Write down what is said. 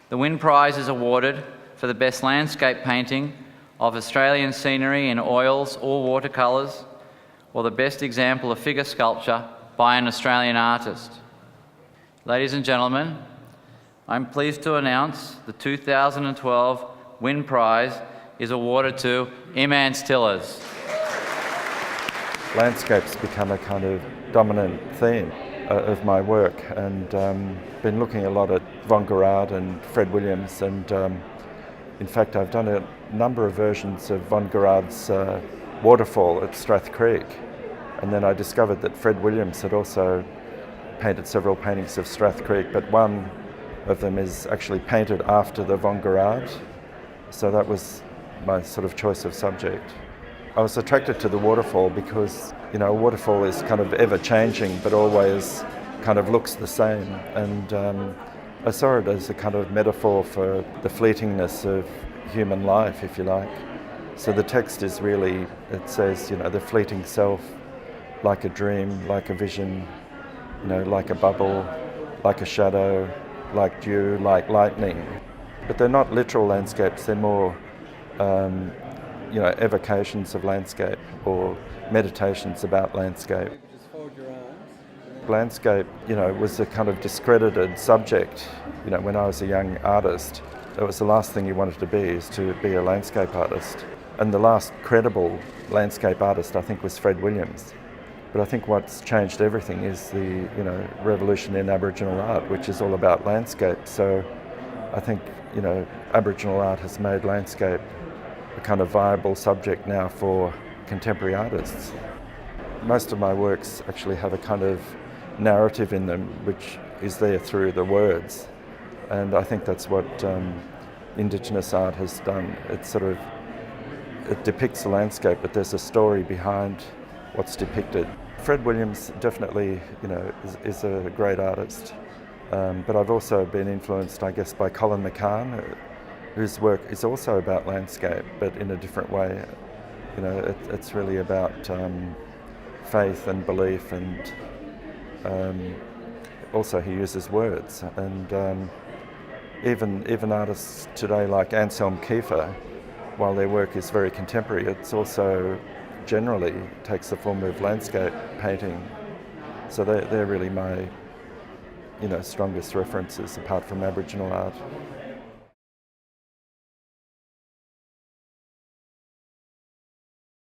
The Wynne Prize is awarded for the best landscape painting of Australian scenery in oils or watercolours, or the best example of figure sculpture by an Australian artist. Ladies and gentlemen, I'm pleased to announce the 2012 Wynne Prize is awarded to Imants Tillers. Landscape's become a kind of dominant theme of my work, and been looking a lot at Von Gerard and Fred Williams, and in fact I've done a number of versions of Von Gerard's Waterfall at Strath Creek, and then I discovered that Fred Williams had also painted several paintings of Strath Creek, but one of them is actually painted after the Von Gerard, so that was my sort of choice of subject. I was attracted to the waterfall because, you know, a waterfall is kind of ever changing but always kind of looks the same, and I saw it as a kind of metaphor for the fleetingness of human life, if you like. So the text is really, it says, you know, the fleeting self, like a dream, like a vision, you know, like a bubble, like a shadow, like dew, like lightning. But they're not literal landscapes, they're more you know, evocations of landscape or meditations about landscape. Landscape, you know, was a kind of discredited subject. You know, when I was a young artist, that was the last thing you wanted to be, is to be a landscape artist. And the last credible landscape artist, I think, was Fred Williams. But I think what's changed everything is the, you know, revolution in Aboriginal art, which is all about landscape. So I think, you know, Aboriginal art has made landscape a kind of viable subject now for contemporary artists. Most of my works actually have a kind of narrative in them which is there through the words, and I think that's what indigenous art has done. It depicts the landscape, but there's a story behind what's depicted. Fred Williams definitely, you know, is a great artist, but I've also been influenced, I guess, by Colin McCann, whose work is also about landscape, but in a different way. You know, it's really about faith and belief, and also he uses words. And even artists today like Anselm Kiefer, while their work is very contemporary, it's also generally takes the form of landscape painting. So they're really my, you know, strongest references apart from Aboriginal art.